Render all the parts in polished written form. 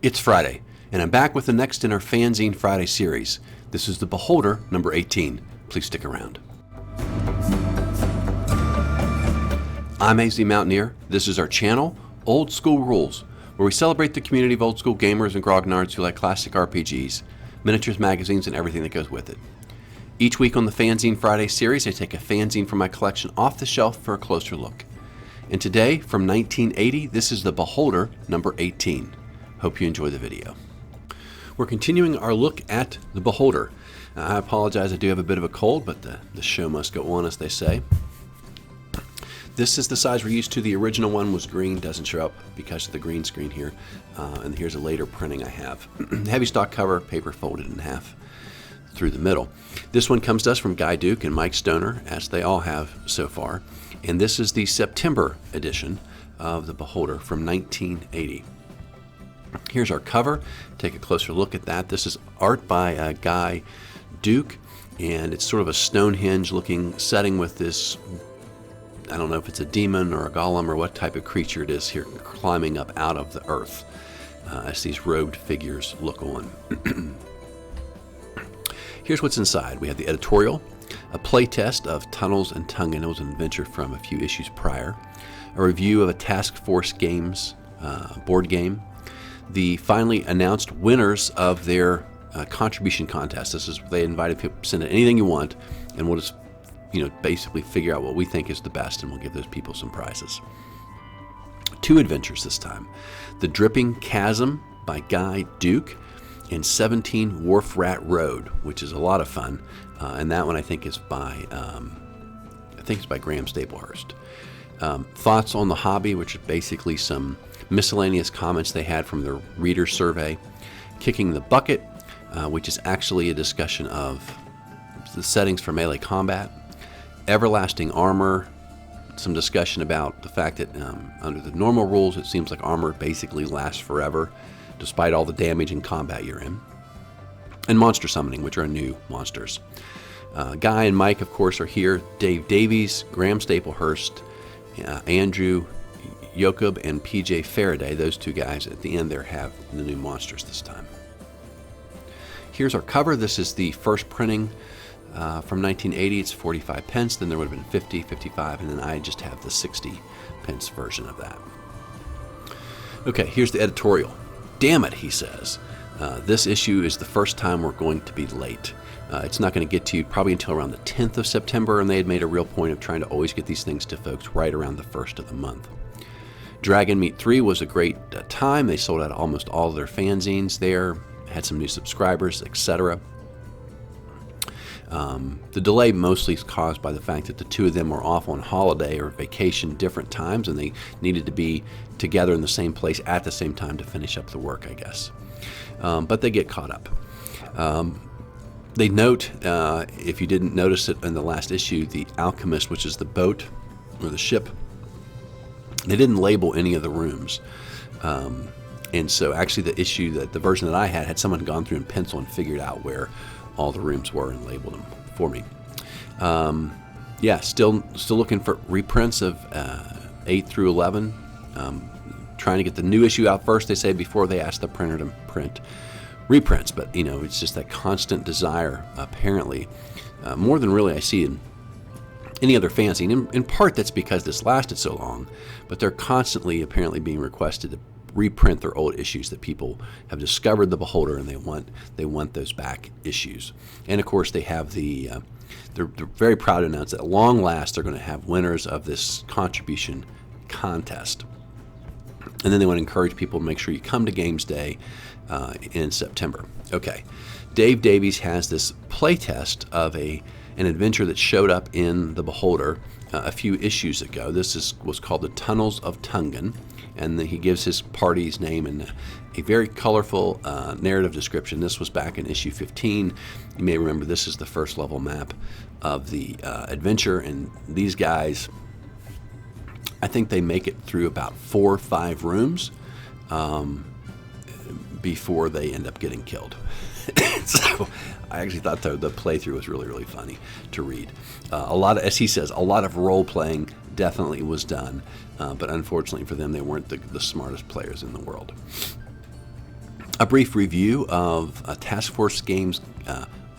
It's Friday, and I'm back with the next in our Fanzine Friday series. This is The Beholder, number 18. Please stick around. I'm AZ Mountaineer. This is our channel, Old School Rules, where we celebrate the community of old school gamers and grognards who like classic RPGs, miniatures, magazines, and everything that goes with it. Each week on the Fanzine Friday series, I take a fanzine from my collection off the shelf for a closer look. And today, from 1980, this is The Beholder, number 18. Hope you enjoy the video. We're continuing our look at The Beholder. I apologize, I do have a bit of a cold, but the show must go on, as they say. This is the size we're used to. The original one was green, doesn't show up because of the green screen here. And here's a later printing I have. Heavy stock cover, paper folded in half through the middle. This one comes to us from Guy Duke and Mike Stoner, as they all have so far. And this is the September edition of The Beholder from 1980. Here's our cover. Take a closer look at that. This is art by Guy Duke, and it's sort of a Stonehenge looking setting with this, I don't know if it's a demon or a golem or what type of creature it is here climbing up out of the earth as these robed figures look on. Here's what's inside. We have the editorial, a playtest of Tunnels and Tungan. It was an adventure from a few issues prior, a review of a Task Force Games board game, the finally announced winners of their contribution contest. This is, they invited people to send in anything you want, and we'll just, basically figure out what we think is the best, and we'll give those people some prizes. 2 adventures this time. The Dripping Chasm by Guy Duke, and 17 Wharf-Rat Road, which is a lot of fun, and that one I think is by Graham Staplehurst. Thoughts on the hobby, which is basically some miscellaneous comments they had from their reader survey. Kicking the Bucket, which is actually a discussion of the settings for melee combat. Everlasting Armor, some discussion about the fact that under the normal rules it seems like armor basically lasts forever despite all the damage and combat you're in. And Monster Summoning, which are new monsters. Guy and Mike, of course, are here. Dave Davies, Graham Staplehurst, Andrew Yacoub, and PJ Fereday. Those 2 guys at the end there have the new monsters this time. Here's our cover. This is the first printing from 1980. It's 45 pence. Then there would have been 50, 55, and then I just have the 60 pence version of that. Okay, here's the editorial. Damn it, he says. This issue is the first time we're going to be late. It's not going to get to you probably until around the 10th of September, and they had made a real point of trying to always get these things to folks right around the 1st of the month. Dragon Meat 3 was a great time. They sold out almost all of their fanzines there, had some new subscribers, etc. The delay mostly is caused by the fact that the 2 of them were off on holiday or vacation different times, and they needed to be together in the same place at the same time to finish up the work, I guess. But they get caught up. They note, if you didn't notice it in the last issue, the Alchemist, which is the boat or the ship, they didn't label any of the rooms. And so actually the version that I had someone gone through in pencil and figured out where all the rooms were and labeled them for me. Yeah, still looking for reprints of 8 through 11. Trying to get the new issue out first, they say, before they ask the printer to print reprints. But, it's just that constant desire, apparently, more than really I see in any other fanzine. In part, that's because this lasted so long, but they're constantly apparently being requested to reprint their old issues that people have discovered the Beholder, and they want those back issues. And of course, they have they're very proud to announce that at long last they're going to have winners of this contribution contest. And then they want to encourage people to make sure you come to Games Day in September. Okay, Dave Davies has this playtest of an adventure that showed up in The Beholder a few issues ago. This was called the Tunnels of Tungan, and he gives his party's name and a very colorful narrative description. This was back in issue 15. You may remember this is the first level map of the adventure, and these guys, I think they make it through about 4 or 5 rooms before they end up getting killed. So I actually thought the playthrough was really, really funny to read. A lot of, as he says, a lot of role-playing definitely was done, but unfortunately for them, they weren't the smartest players in the world. A brief review of Task Force Games'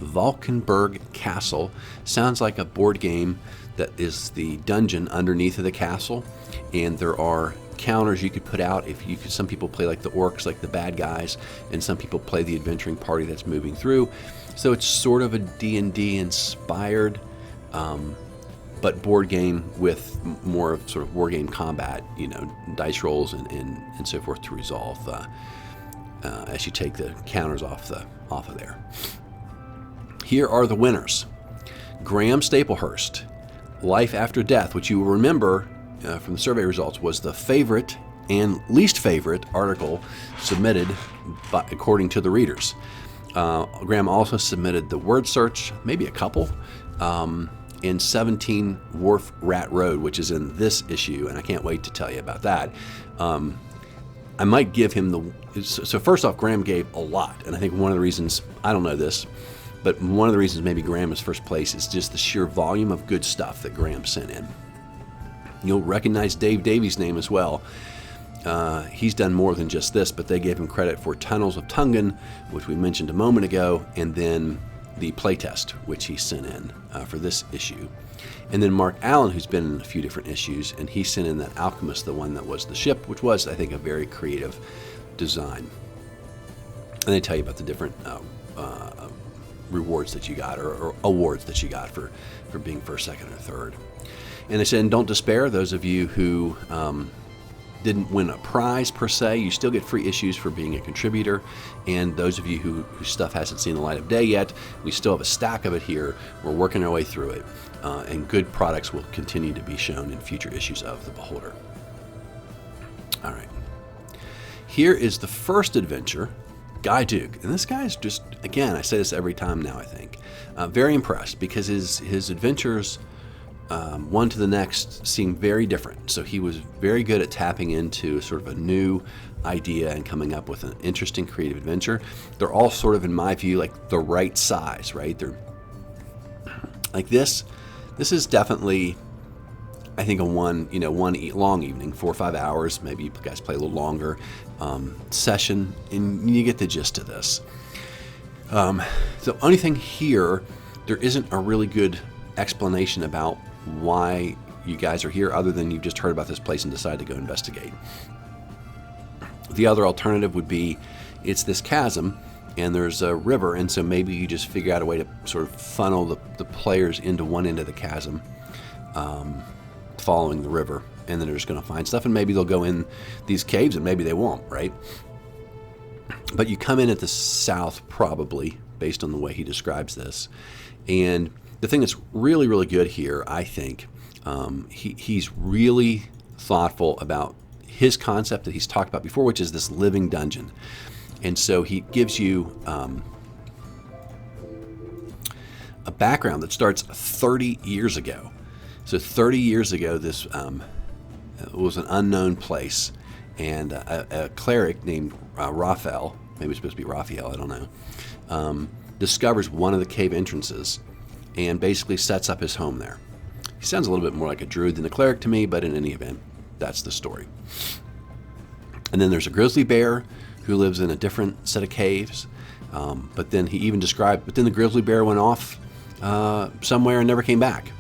Valkenburg Castle. Sounds like a board game that is the dungeon underneath of the castle, and there are counters you could put out. If you could, some people play like the orcs, like the bad guys, and some people play the adventuring party that's moving through. So it's sort of a D&D inspired, but board game with more of sort of war game combat, dice rolls and so forth to resolve as you take the counters off of there. Here are the winners. Graham Staplehurst, Life After Death, which you will remember from the survey results was the favorite and least favorite article submitted according to the readers. Graham also submitted the word search, maybe a couple, in 17 Wharf-Rat Road, which is in this issue, and I can't wait to tell you about that. I might give him so first off, Graham gave a lot, and I think one of the reasons, I don't know this, but one of the reasons maybe Graham is first place is just the sheer volume of good stuff that Graham sent in. You'll recognize Dave Davies' name as well. He's done more than just this, but they gave him credit for Tunnels of Tungan, which we mentioned a moment ago, and then the playtest, which he sent in for this issue. And then Mark Allen, who's been in a few different issues, and he sent in that Alchemist, the one that was the ship, which was, I think, a very creative design. And they tell you about the different rewards that you got, or awards that you got for being first, second, or third. And they said, and don't despair, those of you who didn't win a prize per se, you still get free issues for being a contributor. And those of you whose stuff hasn't seen the light of day yet, we still have a stack of it here. We're working our way through it. And good products will continue to be shown in future issues of The Beholder. All right. Here is the first adventure, Guy Duke. And this guy's just, again, I say this every time now, I think. Very impressed because his adventures, one to the next, seem very different. So he was very good at tapping into sort of a new idea and coming up with an interesting creative adventure. They're all sort of, in my view, like the right size, right? They're like this. This is definitely, I think, a one long evening, 4 or 5 hours. Maybe you guys play a little longer session, and you get the gist of this. The only thing here, there isn't a really good explanation about why you guys are here, other than you've just heard about this place and decided to go investigate. The other alternative would be it's this chasm and there's a river, and so maybe you just figure out a way to sort of funnel the players into one end of the chasm, following the river, and then they're just going to find stuff, and maybe they'll go in these caves and maybe they won't, right? But you come in at the south, probably, based on the way he describes this. And the thing that's really, really good here, I think, he's really thoughtful about his concept that he's talked about before, which is this living dungeon. And so he gives you a background that starts 30 years ago. So 30 years ago, this was an unknown place, and a cleric named Raphael, maybe it's supposed to be Raphael, I don't know, discovers one of the cave entrances and basically sets up his home there. He sounds a little bit more like a druid than a cleric to me, but in any event, that's the story. And then there's a grizzly bear who lives in a different set of caves, but then he even described, but then the grizzly bear went off somewhere and never came back.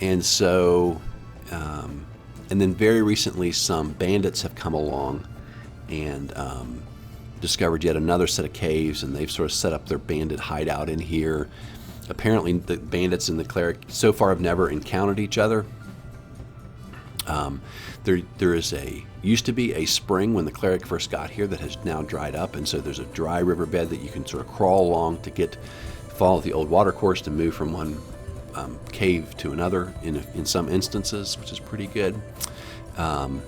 And so, and then very recently some bandits have come along and discovered yet another set of caves, and they've sort of set up their bandit hideout in here. Apparently the bandits and the cleric so far have never encountered each other. There used to be a spring when the cleric first got here that has now dried up, and so there's a dry riverbed that you can sort of crawl along to follow the old water course to move from one cave to another in some instances, which is pretty good. And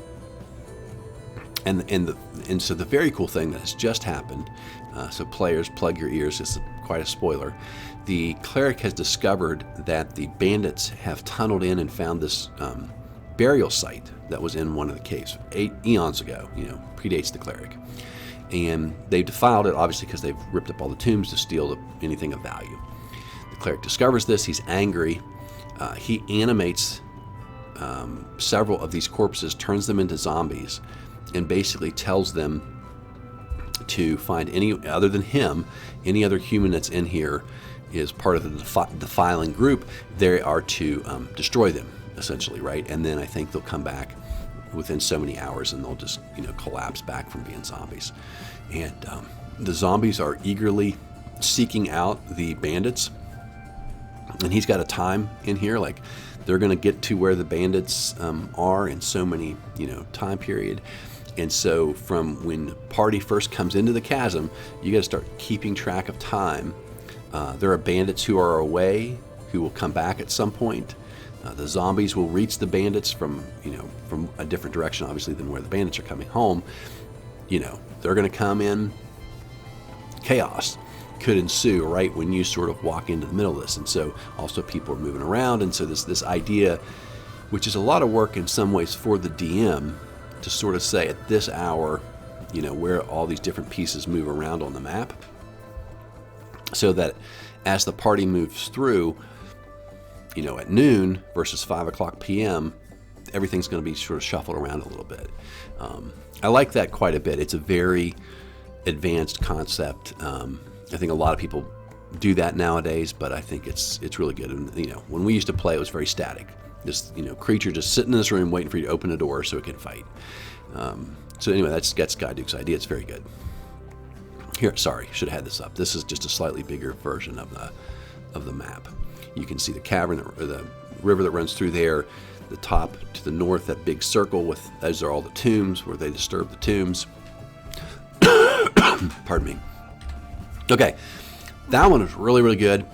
so the very cool thing that has just happened, so players, plug your ears, it's quite a spoiler. The cleric has discovered that the bandits have tunneled in and found this burial site that was in one of the caves 8 eons ago, predates the cleric. And they've defiled it, obviously, because they've ripped up all the tombs to steal anything of value. The cleric discovers this, he's angry. He animates several of these corpses, turns them into zombies, and basically tells them to find any, other than him, any other human that's in here is part of the defiling group. They are to destroy them, essentially, right? And then I think they'll come back within so many hours and they'll just, collapse back from being zombies. And the zombies are eagerly seeking out the bandits. And he's got a time in here, like they're going to get to where the bandits are in so many, time period. And so from when the party first comes into the chasm, you got to start keeping track of time. There are bandits who are away, who will come back at some point. The zombies will reach the bandits from a different direction, obviously, than where the bandits are coming home. They're going to come in. Chaos could ensue right when you sort of walk into the middle of this. And so also people are moving around. And so this idea, which is a lot of work in some ways for the DM, to sort of say at this hour, where all these different pieces move around on the map, so that as the party moves through, at noon versus 5 o'clock p.m., everything's going to be sort of shuffled around a little bit. I like that quite a bit. It's a very advanced concept. I think a lot of people do that nowadays, but I think it's really good. And when we used to play, it was very static. This creature just sitting in this room waiting for you to open a door so it can fight. So anyway, that's Guy Duke's idea. It's very good. Here, sorry, should have had this up. This is just a slightly bigger version of the map. You can see the cavern, or the river that runs through there. The top to the north, that big circle those are all the tombs where they disturb the tombs. Pardon me. Okay, that one is really, really good.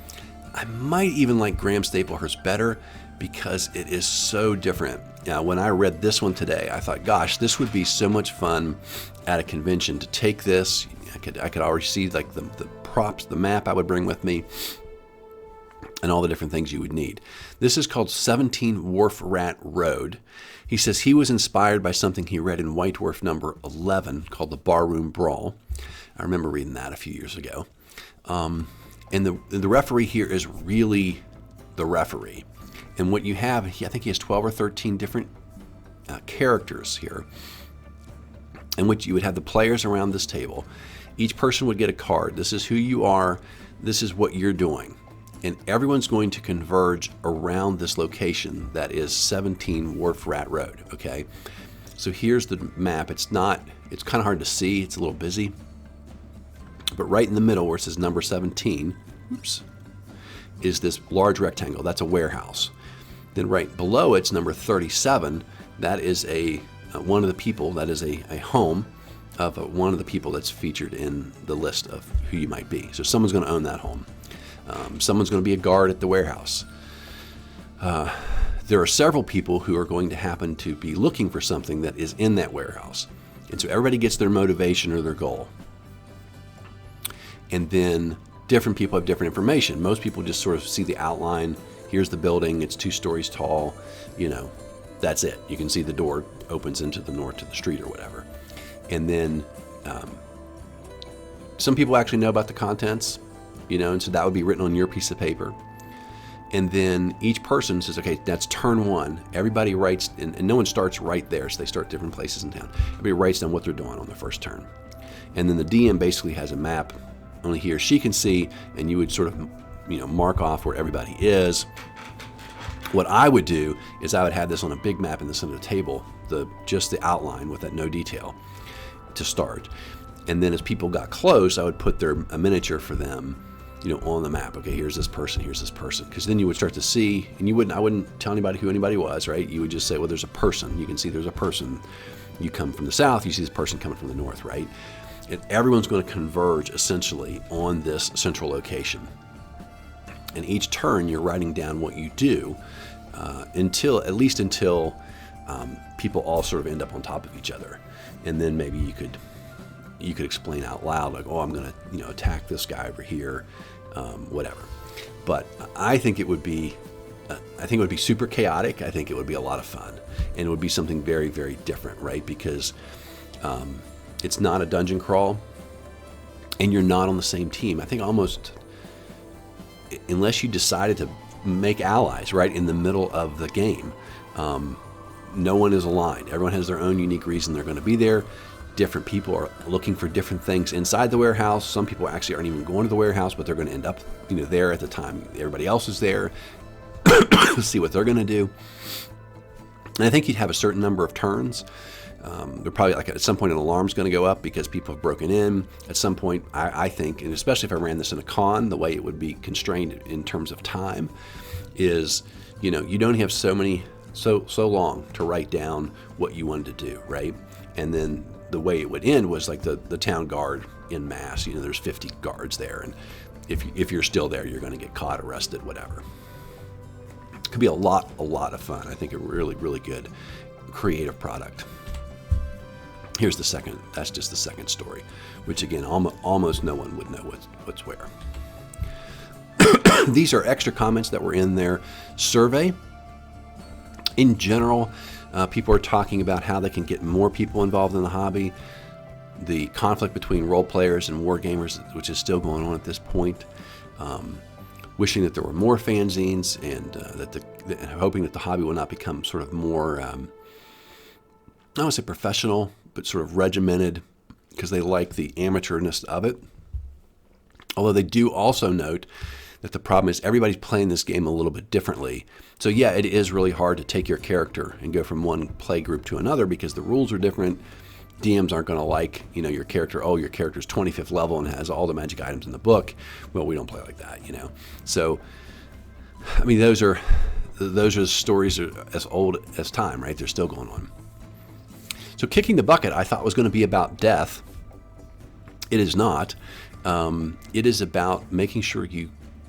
I might even like Graham Staplehurst better because it is so different. Now, when I read this one today, I thought, gosh, this would be so much fun at a convention to take this. I could already see like the props, the map I would bring with me, and all the different things you would need. This is called 17 Wharf-Rat Road. He says he was inspired by something he read in White Dwarf number 11 called the Barroom Brawl. I remember reading that a few years ago. And the referee here is really the referee. And what you have, I think he has 12 or 13 different characters here, in which you would have the players around this table. Each person would get a card. This is who you are. This is what you're doing. And everyone's going to converge around this location that is 17 Wharf-Rat Road, okay? So here's the map. It's kind of hard to see. It's a little busy. But right in the middle where it says number 17, is this large rectangle. That's a warehouse. Then right below it's number 37. That is one of the people, that is a home of one of the people that's featured in the list of who you might be. So someone's going to own that home. Someone's going to be a guard at the warehouse. There are several people who are going to happen to be looking for something that is in that warehouse. And so everybody gets their motivation or their goal. And then different people have different information. Most people just sort of see the outline. Here's the building. It's 2 stories tall. That's it. You can see the door opens into the north to the street or whatever. And then some people actually know about the contents, and so that would be written on your piece of paper. And then each person says, okay, that's turn 1. Everybody writes, and no one starts right there, so they start different places in town. Everybody writes down what they're doing on their first turn. And then the DM basically has a map only he or she can see, and you would sort of, mark off where everybody is. What I would do is I would have this on a big map in the center of the table, just the outline with that no detail to start. And then as people got close, I would put a miniature for them, on the map. Okay, here's this person, because then you would start to see, and I wouldn't tell anybody who anybody was, right? You would just say, well, there's a person. You can see there's a person. You come from the south, you see this person coming from the north, right? And everyone's going to converge essentially on this central location. And each turn you're writing down what you do until people all sort of end up on top of each other. And then maybe you could explain out loud, like, oh, I'm going to attack this guy over here, whatever. But I think it would be super chaotic. I think it would be a lot of fun, and it would be something very, very different, right? Because it's not a dungeon crawl, and you're not on the same team. I think almost, unless you decided to make allies right in the middle of the game, no one is aligned. Everyone has their own unique reason they're going to be there. different people are looking for different things inside the warehouse. Some people actually aren't even going to the warehouse, but they're going to end up, there at the time everybody else is there to see what they're going to do. And I think you'd have a certain number of turns. They're probably at some point an alarm's going to go up because people have broken in. At some point, I think, and especially if I ran this in a con, the way it would be constrained in terms of time is, you'd only have so long to write down what you wanted to do, right? And then the way it would end was like the town guard in mass. There's 50 guards there, and if you're still there, you're going to get caught, arrested, whatever. It could be a lot of fun. I think a really, really good creative product. Here's the second. That's just the second story, which again, almost no one would know what's where. These are extra comments that were in their survey. In general, people are talking about how they can get more people involved in the hobby. The conflict between role players and war gamers, which is still going on at this point. Wishing that there were more fanzines, and hoping that the hobby will not become sort of more, I don't want to say professional, but sort of regimented, because they like the amateurness of it. Although they do also note that the problem is everybody's playing this game a little bit differently. So yeah, it is really hard to take your character and go from one play group to another because the rules are different. DMs aren't going to like, your character, your character's 25th level and has all the magic items in the book. Well, we don't play like that, So, I mean, those are stories as old as time, right? They're still going on. So kicking the bucket, I thought was going to be about death. It is not. It is about making sure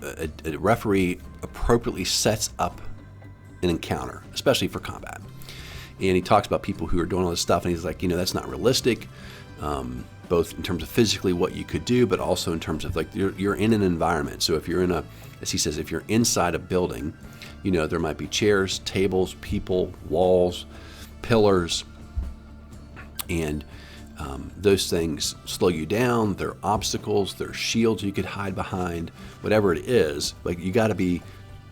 a referee appropriately sets up an encounter, especially for combat. And he talks about people who are doing all this stuff, and he's like, that's not realistic, both in terms of physically what you could do, but also in terms of you're in an environment. So if you're as he says, if you're inside a building, there might be chairs, tables, people, walls, pillars, and those things slow you down. They're obstacles, they're shields you could hide behind, whatever it is. You got to be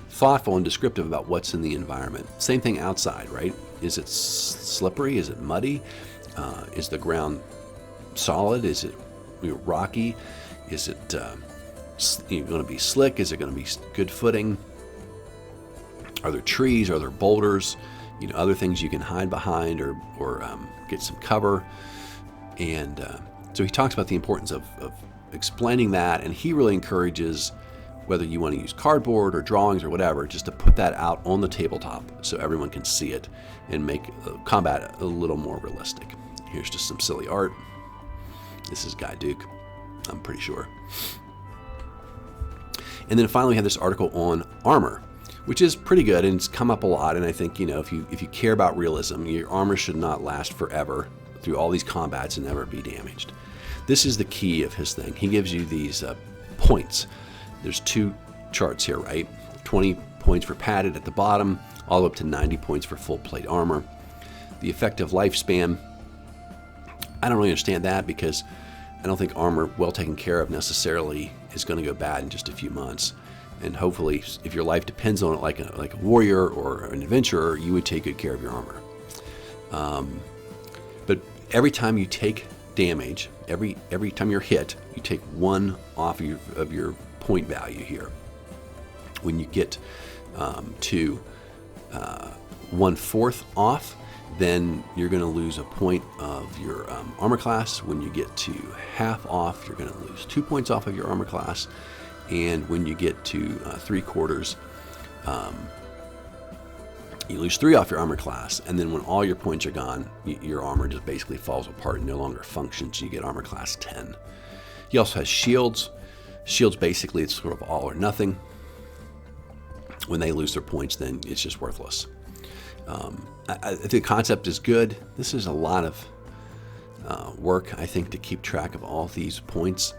thoughtful and descriptive about what's in the environment. Same thing outside, right? Is it slippery? Is it muddy? Is the ground solid? Is it rocky? Is it going to be slick? Is it going to be good footing? Are there trees? Are there boulders? Other things you can hide behind or get some cover. And so he talks about the importance of explaining that, and he really encourages, whether you want to use cardboard or drawings or whatever, just to put that out on the tabletop so everyone can see it and make combat a little more realistic. Here's just some silly art. This is Guy Duke, I'm pretty sure. And then finally we have this article on armor, which is pretty good, and it's come up a lot. And I think, if you care about realism, your armor should not last forever through all these combats and never be damaged. This is the key of his thing. He gives you these points. There's two charts here, right? 20 points for padded at the bottom, all the way up to 90 points for full plate armor. The effective lifespan, I don't really understand that, because I don't think armor well taken care of necessarily is going to go bad in just a few months. And hopefully, if your life depends on it, like a warrior or an adventurer, you would take good care of your armor. But every time you take damage, every time you're hit, you take one off of your point value here. When you get to 1/4 off, then you're going to lose a point of your armor class. When you get to half off, you're going to lose 2 points off of your armor class. And when you get to 3/4, you lose 3 off your armor class. And then when all your points are gone, your armor just basically falls apart and no longer functions. You get armor class 10. He also has shields. Shields, basically, it's sort of all or nothing. When they lose their points, then it's just worthless. I think the concept is good. This is a lot of work, I think, to keep track of all these points.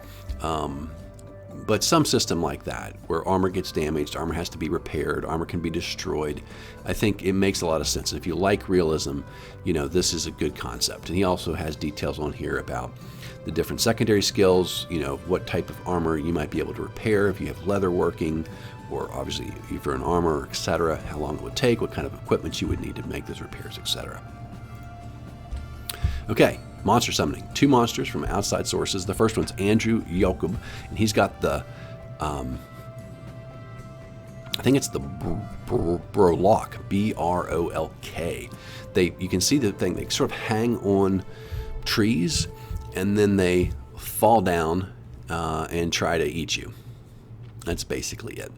But some system like that, where armor gets damaged, armor has to be repaired, armor can be destroyed, I think it makes a lot of sense. And if you like realism, this is a good concept. And he also has details on here about the different secondary skills, what type of armor you might be able to repair if you have leather working, or obviously if you're in armor, etc., how long it would take, what kind of equipment you would need to make those repairs, etc. Okay, Monster summoning. 2 monsters from outside sources. The first one's Andrew Yacoub, and he's got the, I think it's the Brolok, B-R-O-L-K. You can see the thing, they sort of hang on trees, and then they fall down and try to eat you. That's basically it.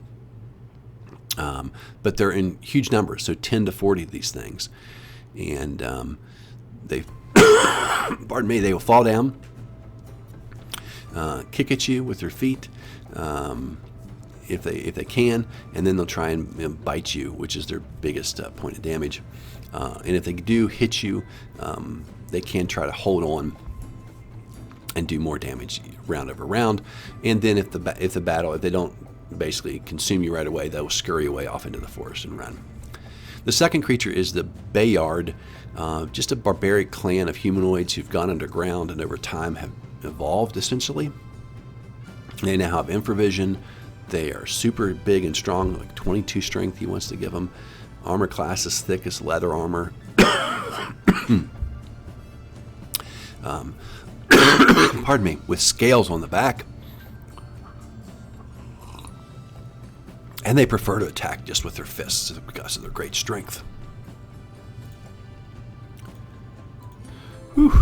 But they're in huge numbers, so 10 to 40 of these things. And they, pardon me, they will fall down, kick at you with their feet if they can, and then they'll try and bite you, which is their biggest point of damage. And if they do hit you, they can try to hold on and do more damage round over round. And then if they don't basically consume you right away, they'll scurry away off into the forest and run. The second creature is the Bayard, just a barbaric clan of humanoids who've gone underground and over time have evolved, essentially. They now have infravision. They are super big and strong, like 22 strength he wants to give them. Armor class as thick as leather armor. Pardon me, with scales on the back. And they prefer to attack just with their fists because of their great strength. Whew.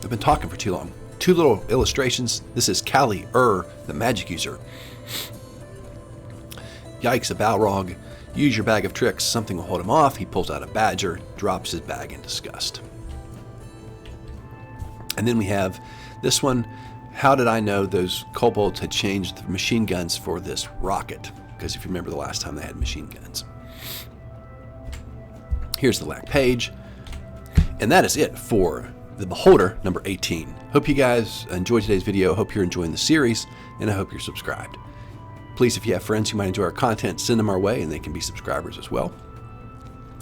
I've been talking for too long. 2 little illustrations. This is Callie the magic user. Yikes, a Balrog. Use your bag of tricks. Something will hold him off. He pulls out a badger, drops his bag in disgust. And then we have this one. How did I know those kobolds had changed the machine guns for this rocket? Because if you remember the last time they had machine guns. Here's the LAC page. And that is it for the Beholder number 18. Hope you guys enjoyed today's video. Hope you're enjoying the series, and I hope you're subscribed. Please, if you have friends who might enjoy our content, send them our way, and they can be subscribers as well.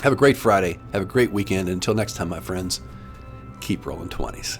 Have a great Friday. Have a great weekend. And until next time, my friends, keep rolling 20s.